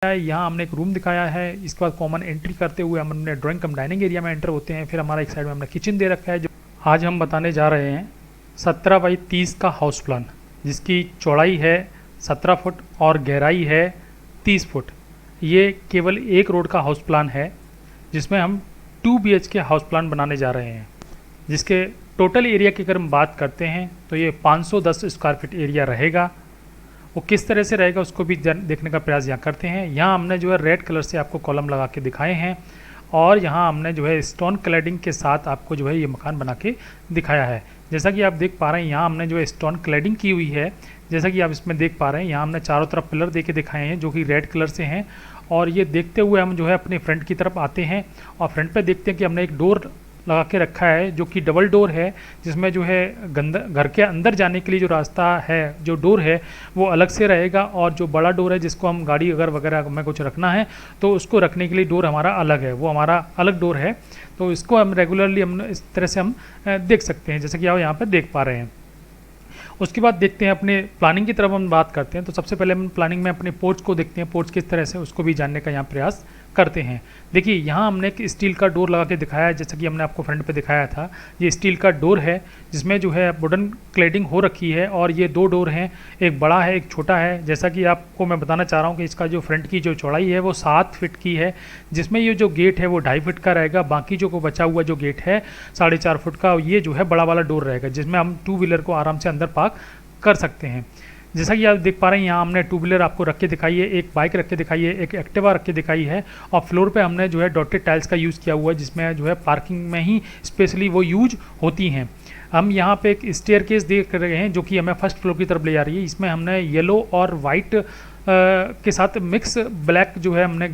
यहाँ हमने एक रूम दिखाया है। इसके बाद कॉमन एंट्री करते हुए हमने ड्राइंग कम डाइनिंग एरिया में एंटर होते हैं। फिर हमारा एक साइड में हमने किचन दे रखा है। जो आज हम बताने जा रहे हैं 17 बाई 30 का हाउस प्लान, जिसकी चौड़ाई है 17 फुट और गहराई है 30 फुट। ये केवल एक रोड का हाउस प्लान है, जिसमें हम 2 BHK हाउस प्लान बनाने जा रहे हैं। जिसके टोटल एरिया की अगर हम बात करते हैं तो ये 510 स्क्वायर फीट एरिया रहेगा। वो किस तरह से रहेगा उसको भी देखने का प्रयास यहाँ करते हैं। यहाँ हमने जो है रेड कलर से आपको कॉलम लगा के दिखाए हैं, और यहाँ हमने जो है स्टोन क्लैडिंग के साथ आपको जो है ये मकान बना के दिखाया है। जैसा कि आप देख पा रहे हैं, यहाँ हमने जो है स्टोन क्लैडिंग की हुई है। जैसा कि आप इसमें देख पा रहे हैं, यहाँ हमने चारों तरफ पिलर दे के दिखाए हैं जो कि रेड कलर से हैं। और ये देखते हुए हम जो है अपने फ्रंट की तरफ आते हैं, और फ्रंट पे देखते हैं कि हमने एक डोर लगा के रखा है जो कि डबल डोर है, जिसमें जो है घर के अंदर जाने के लिए जो रास्ता है, जो डोर है वो अलग से रहेगा। और जो बड़ा डोर है जिसको हम गाड़ी अगर वगैरह में कुछ रखना है तो उसको रखने के लिए डोर हमारा अलग है, वो हमारा अलग डोर है। तो इसको हम रेगुलरली हम इस तरह से हम देख सकते हैं, जैसे कि आप यहाँ पर देख पा रहे हैं। उसके बाद देखते हैं अपने प्लानिंग की तरफ हम बात करते हैं। तो सबसे पहले हम प्लानिंग में अपने पोर्च को देखते हैं, पोर्च किस तरह से उसको भी जानने का यहाँ प्रयास करते हैं। देखिए, यहाँ हमने एक स्टील का डोर लगा के दिखाया है, जैसा कि हमने आपको फ्रंट पे दिखाया था। ये स्टील का डोर है जिसमें जो है वुडन क्लेडिंग हो रखी है, और ये 2 डोर हैं, एक बड़ा है एक छोटा है। जैसा कि आपको मैं बताना चाह रहा हूँ कि इसका जो फ्रंट की जो चौड़ाई है वो 7 फीट की है, जिसमें ये जो गेट है वो 2.5 फीट का रहेगा। बाकी जो को बचा हुआ जो गेट है 4.5 फुट का, ये जो है बड़ा वाला डोर रहेगा, जिसमें हम 2 व्हीलर को आराम से अंदर पार्क कर सकते हैं। जैसा कि आप देख पा रहे हैं, यहाँ हमने 2 व्हीलर आपको रख के दिखाई है, एक बाइक रख के दिखाई है, एक एक्टिवा रख के दिखाई है, और फ्लोर पे हमने जो है डॉटेड टाइल्स का यूज़ किया हुआ है, जिसमें जो है पार्किंग में ही स्पेशली वो यूज होती हैं। हम यहाँ पे एक स्टेयर केस देख रहे हैं जो कि हमें फर्स्ट फ्लोर की तरफ ले जा रही है। इसमें हमने येलो और वाइट के साथ मिक्स ब्लैक जो है हमने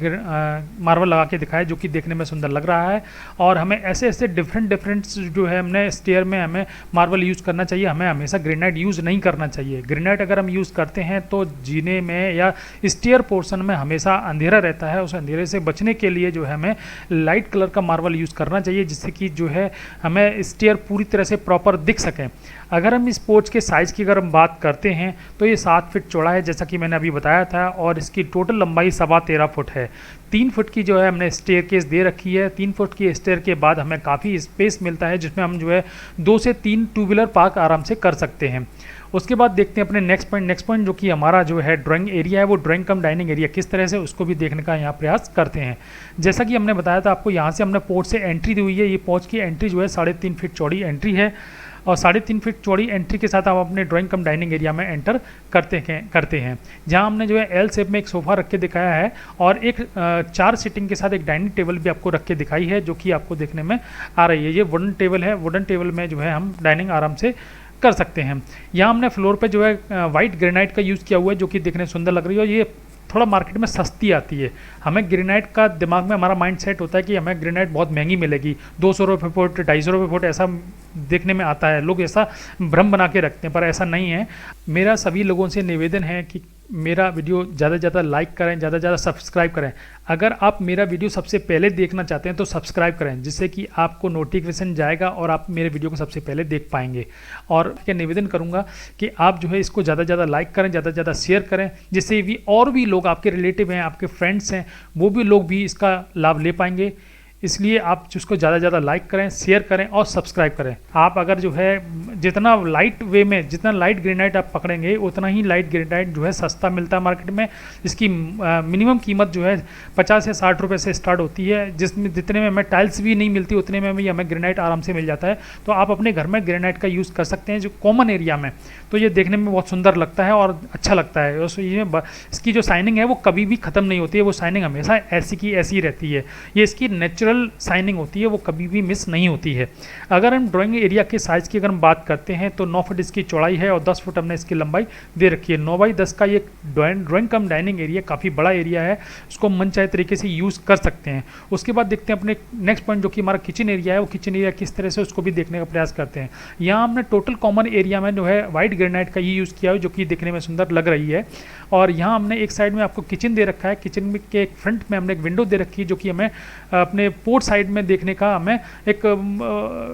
मार्बल लगा के दिखाया, जो कि देखने में सुंदर लग रहा है। और हमें ऐसे ऐसे डिफरेंट जो है हमने स्टेयर में हमें मार्बल यूज़ करना चाहिए। हमें हमेशा ग्रेनाइट यूज़ नहीं करना चाहिए। ग्रेनाइट अगर हम यूज़ करते हैं तो जीने में या स्टेयर पोर्शन में हमेशा अंधेरा रहता है। उस अंधेरे से बचने के लिए जो है हमें लाइट कलर का मार्बल यूज़ करना चाहिए, जिससे कि जो है हमें स्टेयर पूरी तरह से प्रॉपर दिख सकें। अगर हम इस पोर्च के साइज़ की अगर हम बात करते हैं तो ये 7 फीट चौड़ा है, जैसा कि मैंने अभी बताया था, और इसकी टोटल लंबाई 13.25 फुट है। 3 फुट की जो है हमने स्टेयर केस दे रखी है। 3 फुट की स्टेयर के बाद हमें काफ़ी स्पेस मिलता है, जिसमें हम जो है 2 से 3 2 व्हीलर पार्क आराम से कर सकते हैं। उसके बाद देखते हैं अपने नेक्स्ट पॉइंट जो कि हमारा जो है ड्राइंग एरिया है, वो ड्राइंग कम डाइनिंग एरिया किस तरह से, उसको भी देखने का यहाँ प्रयास करते हैं। जैसा कि हमने बताया था आपको, यहाँ से हमने पोर्च से एंट्री दी हुई है। ये पोर्च की एंट्री जो है 3.5 फीट चौड़ी एंट्री है, और 3.5 फीट चौड़ी एंट्री के साथ आप अपने ड्राइंग कम डाइनिंग एरिया में एंटर करते हैं। जहां हमने जो है एल शेप में एक सोफ़ा रख के दिखाया है, और एक 4 सीटिंग के साथ एक डाइनिंग टेबल भी आपको रख के दिखाई है, जो कि आपको देखने में आ रही है। ये वुडन टेबल है। वुडन टेबल में जो है हम डाइनिंग आराम से कर सकते हैं। यहाँ हमने फ्लोर पे जो है वाइट ग्रेनाइट का यूज़ किया हुआ है, जो कि देखने सुंदर लग रही है, और ये थोड़ा मार्केट में सस्ती आती है। हमें ग्रेनाइट का दिमाग में हमारा माइंड सेट होता है कि हमें ग्रेनाइट बहुत महंगी मिलेगी, 200 रुपये फुट, 250 रुपये फुट, ऐसा देखने में आता है। लोग ऐसा भ्रम बना के रखते हैं, पर ऐसा नहीं है। मेरा सभी लोगों से निवेदन है कि मेरा वीडियो ज़्यादा से ज़्यादा लाइक करें, ज़्यादा से ज़्यादा सब्सक्राइब करें। अगर आप मेरा वीडियो सबसे पहले देखना चाहते हैं तो सब्सक्राइब करें, जिससे कि आपको नोटिफिकेशन जाएगा और आप मेरे वीडियो को सबसे पहले देख पाएंगे। और क्या निवेदन करूंगा कि आप जो है इसको ज़्यादा से ज़्यादा लाइक करें, ज़्यादा से ज़्यादा शेयर करें, जिससे भी और भी लोग, आपके रिलेटिव हैं, आपके फ्रेंड्स हैं, वो भी लोग भी इसका लाभ ले पाएंगे। इसलिए आप उसको ज़्यादा से ज़्यादा लाइक करें, शेयर करें और सब्सक्राइब करें। आप अगर जो है जितना लाइट वे में, जितना लाइट ग्रेनाइट आप पकड़ेंगे, उतना ही लाइट ग्रेनाइट जो है सस्ता मिलता है मार्केट में। इसकी मिनिमम कीमत जो है 50 से 60 रुपये से स्टार्ट होती है, जिसमें जितने में हमें टाइल्स भी नहीं मिलती उतने में भी हमें ग्रेनाइट आराम से मिल जाता है। तो आप अपने घर में ग्रेनाइट का यूज़ कर सकते हैं, जो कॉमन एरिया में। तो ये देखने में बहुत सुंदर लगता है और अच्छा लगता है। इसकी जो शाइनिंग है वो कभी भी ख़त्म नहीं होती है, वो शाइनिंग हमेशा ऐसी की ऐसी रहती है। ये इसकी नेचुरल शाइनिंग होती है, वो कभी भी मिस नहीं होती है। अगर हम ड्राइंग एरिया के साइज़ की अगर हम बात करते हैं तो 9 फुट इसकी चौड़ाई है, और 10 फुट हमने इसकी लंबाई दे रखी है। 9 बाई 10 का ये ड्राइंग कम डाइनिंग एरिया काफ़ी बड़ा एरिया है, उसको मन चाहे तरीके से यूज़ कर सकते हैं। उसके बाद देखते हैं अपने नेक्स्ट पॉइंट जो कि हमारा किचन एरिया है, वो किचन एरिया किस तरह से, उसको भी देखने का प्रयास करते हैं। यहाँ हमने टोटल कॉमन एरिया में जो है वाइट ग्रेनाइट का ही यूज़ किया है, जो कि देखने में सुंदर लग रही है। और यहाँ हमने एक साइड में आपको किचन दे रखा है। किचन के फ्रंट में हमने एक विंडो दे रखी है, जो कि हमें अपने पोर्ट साइड में देखने का हमें एक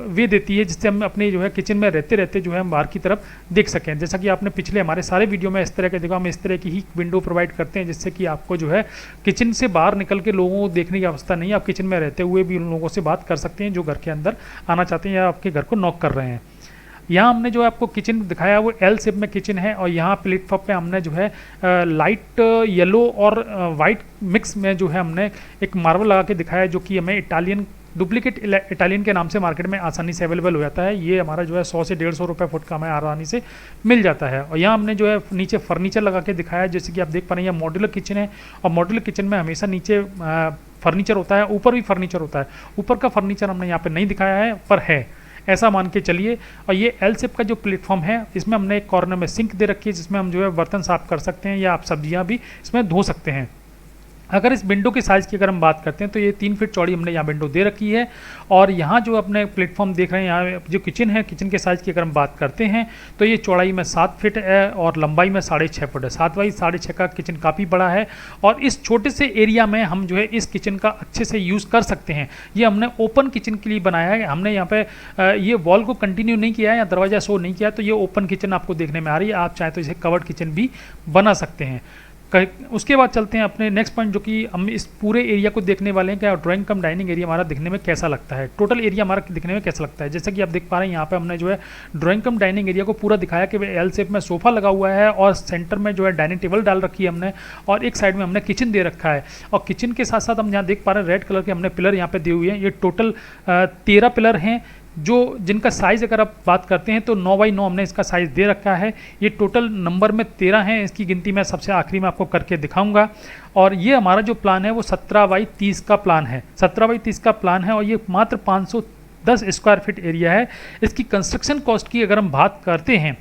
वे देती है, जिससे हम अपने जो है किचन में रहते रहते जो है हम बाहर की तरफ देख सकें। जैसा कि आपने पिछले हमारे सारे वीडियो में इस तरह के देखा, हम इस तरह की ही विंडो प्रोवाइड करते हैं, जिससे कि आपको जो है किचन से बाहर निकल के लोगों को देखने की अवस्था नहीं है। आप किचन में रहते हुए भी उन लोगों से बात कर सकते हैं जो घर के अंदर आना चाहते हैं या आपके घर को नॉक कर रहे हैं। यहाँ हमने जो है आपको किचन दिखाया वो एल शेप में किचन है, और यहाँ प्लेटफॉर्म पे हमने जो है लाइट येलो और वाइट मिक्स में जो है हमने एक मार्बल लगा के दिखाया है, जो कि हमें इटालियन डुप्लीकेट इटालियन के नाम से मार्केट में आसानी से अवेलेबल हो जाता है। ये हमारा जो है 100 से 150 रुपये फुट का हमें आसानी से मिल जाता है। और यहाँ हमने जो है नीचे फर्नीचर लगा के दिखाया है, जैसे कि आप देख पा रहे हैं, ये मॉड्यूलर किचन है, और मॉड्यूलर किचन में हमेशा नीचे फर्नीचर होता है, ऊपर भी फर्नीचर होता है। ऊपर का फर्नीचर हमने यहाँ पर नहीं दिखाया है, पर है, ऐसा मान के चलिए। और ये एल शेप का जो प्लेटफॉर्म है, इसमें हमने एक कॉर्नर में सिंक दे रखी है, जिसमें हम जो है बर्तन साफ कर सकते हैं या आप सब्जियां भी इसमें धो सकते हैं। अगर इस विंडो के साइज़ की अगर हम बात करते हैं तो ये 3 फीट चौड़ी हमने यहाँ विंडो दे रखी है। और यहाँ जो अपने प्लेटफॉर्म देख रहे हैं, यहाँ जो किचन है, किचन के साइज़ की अगर हम बात करते हैं तो ये चौड़ाई में 7 फीट है और लंबाई में 6.5 फुट है। 7 बाई 6.5 का किचन काफ़ी बड़ा है, और इस छोटे से एरिया में हम जो है इस किचन का अच्छे से यूज़ कर सकते हैं। ये हमने ओपन किचन के लिए बनाया है। हमने यहाँ पे ये वॉल को कंटिन्यू नहीं किया है या दरवाज़ा शो नहीं किया, तो ये ओपन किचन आपको देखने में आ रही है। आप चाहें तो इसे कवर्ड किचन भी बना सकते हैं। उसके बाद चलते हैं अपने नेक्स्ट पॉइंट, जो कि हम इस पूरे एरिया को देखने वाले हैं कि ड्राइंग कम डाइनिंग एरिया हमारा दिखने में कैसा लगता है, टोटल एरिया हमारा दिखने में कैसा लगता है। जैसा कि आप देख पा रहे हैं, यहाँ पे हमने जो है ड्राइंग कम डाइनिंग एरिया को पूरा दिखाया कि एल शेप में सोफा लगा हुआ है, और सेंटर में जो है डाइनिंग टेबल डाल रखी है हमने, और एक साइड में हमने किचन दे रखा है। और किचन के साथ साथ हम यहाँ देख पा रहे हैं रेड कलर के हमने पिलर यहाँ पे दिए हुए हैं। ये टोटल 13 पिलर हैं, जो जिनका साइज़ अगर आप बात करते हैं तो 9 बाई 9 हमने इसका साइज़ दे रखा है। ये टोटल नंबर में 13 हैं, इसकी गिनती मैं सबसे आखिरी में आपको करके दिखाऊंगा। और ये हमारा जो प्लान है वो 17 बाई 30 का प्लान है, 17 बाई 30 का प्लान है, और ये मात्र 510 स्क्वायर फीट एरिया है। इसकी कंस्ट्रक्शन कॉस्ट की अगर हम बात करते हैं,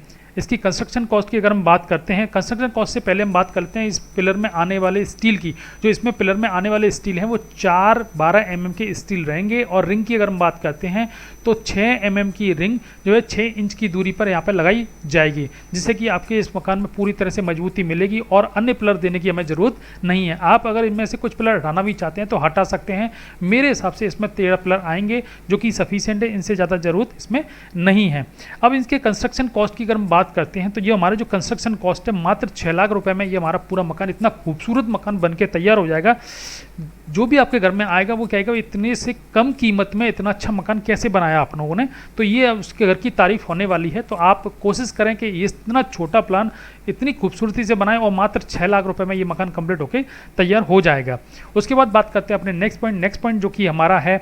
कंस्ट्रक्शन कॉस्ट से पहले हम बात करते हैं इस पिलर में आने वाले स्टील की। जो इसमें पिलर में आने वाले स्टील हैं वो 4-12 mm के स्टील रहेंगे, और रिंग की अगर हम बात करते हैं तो 6 mm की रिंग जो है 6 इंच की दूरी पर यहाँ पर लगाई जाएगी, जिससे कि आपके इस मकान में पूरी तरह से मजबूती मिलेगी और अन्य पिलर देने की हमें ज़रूरत नहीं है। आप अगर इनमें से कुछ पिलर हटाना भी चाहते हैं तो हटा सकते हैं। मेरे हिसाब से इसमें 13 पिलर आएंगे, जो कि सफिशिएंट है, इनसे ज़्यादा ज़रूरत इसमें नहीं है। अब इसके कंस्ट्रक्शन कॉस्ट की अगर हम बात करते हैं तो ये हमारा जो कंस्ट्रक्शन कॉस्ट है मात्र 6 लाख रुपए में ये हमारा पूरा मकान, इतना खूबसूरत मकान बनके तैयार हो जाएगा। जो भी आपके घर में आएगा वो कहेगा इतने से कम कीमत में इतना अच्छा मकान कैसे बनाया आप लोगों ने, तो ये उसके घर की तारीफ होने वाली है। तो आप कोशिश करें कि ये इतना छोटा प्लान इतनी खूबसूरती से बनाएं, और मात्र 6 लाख रुपए में ये मकान कंप्लीट होकर तैयार हो जाएगा। उसके बाद बात करते हैं अपने नेक्स्ट पॉइंट जो कि हमारा है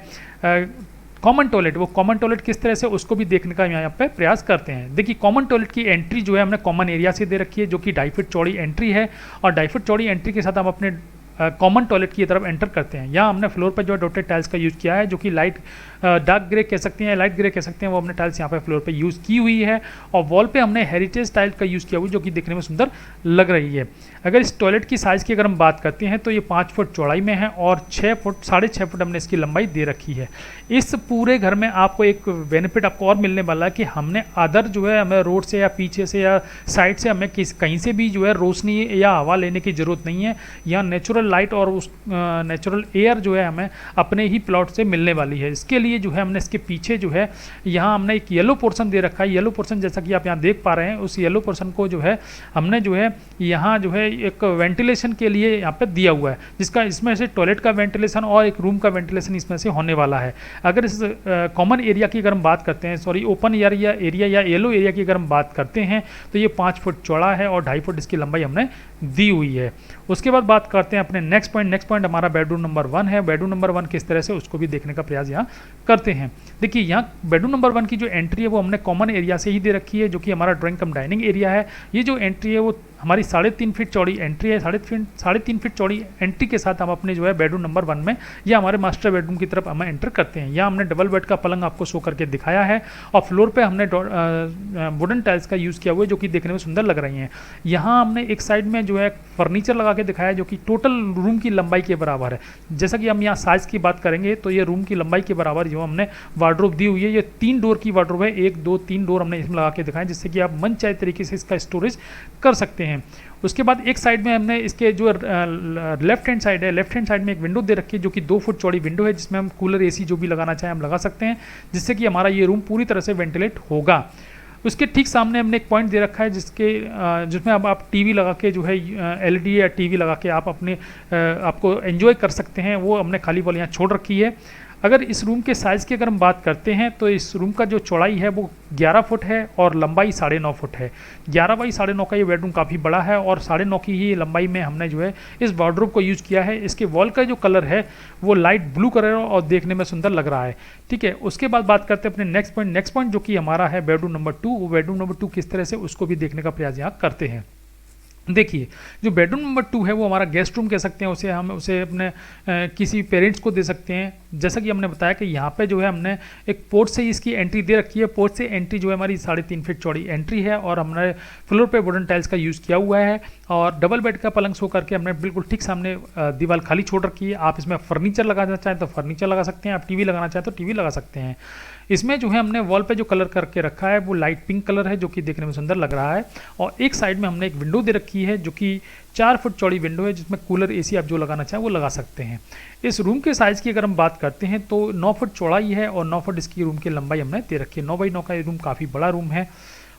कॉमन टॉयलेट। वो कॉमन टॉयलेट किस तरह से, उसको भी देखने का यहाँ पे प्रयास करते हैं। देखिए, कॉमन टॉयलेट की एंट्री जो है हमने कॉमन एरिया से दे रखी है, जो कि 2.5 फीट चौड़ी एंट्री है, और 2.5 फीट चौड़ी एंट्री के साथ हम अपने कॉमन टॉयलेट की तरफ एंटर करते हैं। यहाँ हमने फ्लोर पर जो है डॉटेड टाइल्स का यूज़ किया है, जो कि लाइट डार्क ग्रे कह सकते हैं, लाइट ग्रे कह सकते हैं, वो हमने टाइल्स यहाँ पे फ्लोर पे यूज़ की हुई है। और वॉल पे हमने हेरिटेज टाइल का यूज़ किया हुआ, जो कि दिखने में सुंदर लग रही है। अगर इस टॉयलेट की साइज़ की अगर हम बात करते हैं तो ये 5 फुट चौड़ाई में है, और 6.5 फुट हमने इसकी लंबाई दे रखी है। इस पूरे घर में आपको एक बेनिफिट आपको और मिलने वाला है कि हमने अदर जो है हमें रोड से या पीछे से या साइड से हमें कहीं से भी जो है रोशनी या हवा लेने की ज़रूरत नहीं है। यहाँ नेचुरल लाइट और उस नेचुरल एयर जो है हमें अपने ही प्लॉट से मिलने वाली है। इसके लिए जो है हमने इसके पीछे जो है यहाँ हमने एक येलो पोर्शन दे रखा है। येलो पोर्शन जैसा कि आप यहाँ देख पा रहे हैं, उस येलो पोर्शन को जो है हमने जो है यहाँ जो है एक वेंटिलेशन के लिए यहाँ पे दिया हुआ है, जिसका इसमें से टॉयलेट का वेंटिलेशन और एक रूम का वेंटिलेशन इसमें से होने वाला है। अगर इस कॉमन एरिया की अगर हम बात करते हैं, सॉरी ओपन एरिया या येलो एरिया की अगर हम बात करते हैं तो ये 5 फुट चौड़ा है और 2.5 फुट इसकी लंबाई हमने दी हुई है। उसके बाद बात करते हैं अपने नेक्स्ट पॉइंट हमारा बेडरूम नंबर 1 है। बेडरूम नंबर 1 किस तरह से, उसको भी देखने का प्रयास यहाँ करते हैं। देखिए, यहाँ बेडरूम नंबर 1 की जो एंट्री है वो हमने कॉमन एरिया से ही दे रखी है, जो कि हमारा ड्राइंग कम डाइनिंग एरिया है। ये जो एंट्री है वो हमारी 3.5 फीट चौड़ी एंट्री है। 3.5 फीट चौड़ी एंट्री के साथ हम अपने जो है बेडरूम नंबर 1 में या हमारे मास्टर बेडरूम की तरफ हम एंटर करते हैं। यहाँ हमने डबल बेड का पलंग आपको शो करके दिखाया है, और फ्लोर पे हमने वुडन टाइल्स का यूज़ किया हुआ है, जो कि देखने में सुंदर लग रही हैं। यहाँ हमने एक साइड में जो है फर्नीचर लगा के दिखाया है, जो कि टोटल रूम की लंबाई के बराबर है। जैसा कि हम यहाँ साइज़ की बात करेंगे तो ये रूम की लंबाई के बराबर जो हमने वार्डरोब दी हुई है। ये 3 डोर की वार्डरोब है, 1 2 3 डोर हमने इसमें लगा के दिखाया, जिससे कि आप मन चाहे तरीके से इसका स्टोरेज कर सकते हैं। हैं। उसके बाद एक साइड में हमने इसके जो लेफ्ट हैंड साइड है, लेफ्ट हैंड साइड में एक विंडो दे रखी है जो कि 2 फुट चौड़ी विंडो है, जिसमें हम कूलर एसी जो भी लगाना चाहें हम लगा सकते हैं, जिससे कि हमारा ये रूम पूरी तरह से वेंटिलेट होगा। उसके ठीक सामने हमने एक पॉइंट दे रखा है जिसमें अब आप टीवी लगा के जो है एलईडी या टीवी लगा के आप अपने आपको एंजॉय कर सकते हैं, वो हमने खाली वाली यहाँ छोड़ रखी है। अगर इस रूम के साइज़ की अगर हम बात करते हैं तो इस रूम का जो चौड़ाई है वो 11 फुट है और लंबाई 9.5 फुट है। 11 बाई 9.5 का ये बेडरूम काफ़ी बड़ा है और 9.5 की ही लंबाई में हमने जो है इस वार्डरोब को यूज़ किया है। इसके वॉल का जो कलर है वो लाइट ब्लू कलर और देखने में सुंदर लग रहा है। ठीक है, उसके बाद बात करते हैं अपने नेक्स्ट पॉइंट जो कि हमारा है बेडरूम नंबर 2। वो बेडरूम नंबर 2 किस तरह से, उसको भी देखने का प्रयास यहाँ करते हैं। देखिए, जो बेडरूम नंबर 2 है वो हमारा गेस्ट रूम कह सकते हैं उसे, हम उसे अपने किसी पेरेंट्स को दे सकते हैं। जैसा कि हमने बताया कि यहाँ पे जो है हमने एक पोर्ट से इसकी एंट्री दे रखी है। पोर्ट से एंट्री जो है हमारी 3.5 फीट चौड़ी एंट्री है और हमने फ्लोर पे वुडन टाइल्स का यूज़ किया हुआ है और डबल बेड का पलंग सो करके हमने बिल्कुल ठीक सामने दीवार खाली छोड़ रखी है। आप इसमें फर्नीचर लगाना चाहें तो फर्नीचर लगा सकते हैं, आप टीवी लगाना चाहें तो टीवी लगा सकते हैं। इसमें जो है हमने वॉल पे जो कलर करके रखा है वो लाइट पिंक कलर है जो कि देखने में सुंदर लग रहा है। और एक साइड में हमने एक विंडो दे रखी है जो कि 4 फुट चौड़ी विंडो है, जिसमें कूलर एसी आप जो लगाना चाहें वो लगा सकते हैं। इस रूम के साइज़ की अगर हम बात करते हैं तो 9 फुट चौड़ाई है और 9 फुट इसकी रूम की लंबाई हमने दे रखी है। 9 बाई 9 का ये रूम काफ़ी बड़ा रूम है।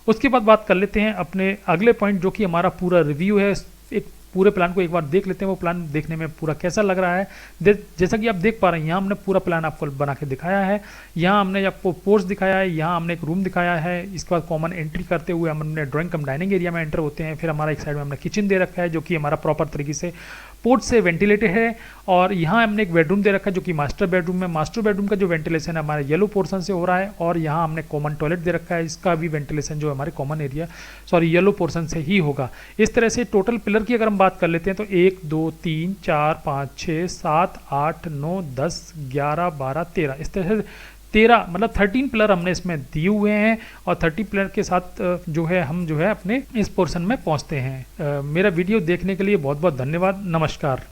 उसके बाद बात कर लेते हैं अपने अगले पॉइंट जो कि हमारा पूरा रिव्यू है। एक पूरे प्लान को एक बार देख लेते हैं, वो प्लान देखने में पूरा कैसा लग रहा है। जैसा कि आप देख पा रहे हैं, यहाँ हमने पूरा प्लान आपको बना के दिखाया है। यहाँ हमने आपको पोर्च दिखाया है, यहाँ हमने एक रूम दिखाया है। इसके बाद कॉमन एंट्री करते हुए हमने ड्राइंग कम डाइनिंग एरिया में एंटर होते हैं। फिर हमारा एक साइड में हमने किचन दे रखा है जो कि हमारा प्रॉपर तरीके से पोर्ट से वेंटिलेटेड है। और यहाँ हमने एक बेडरूम दे रखा है जो कि मास्टर बेडरूम है। मास्टर बेडरूम का जो वेंटिलेशन है हमारे येलो पोर्शन से हो रहा है और यहाँ हमने कॉमन टॉयलेट दे रखा है, इसका भी वेंटिलेशन जो हमारे कॉमन एरिया येलो पोर्शन से ही होगा। इस तरह से टोटल पिलर की अगर हम बात कर लेते हैं तो 1 2 3 4 5 6 7 8 9 10 11 12 13, इस तरह से 13 मतलब 13 पिलर हमने इसमें दिए हुए हैं और 30 पिलर के साथ जो है हम जो है अपने इस पोर्शन में पहुंचते हैं। मेरा वीडियो देखने के लिए बहुत बहुत धन्यवाद। नमस्कार।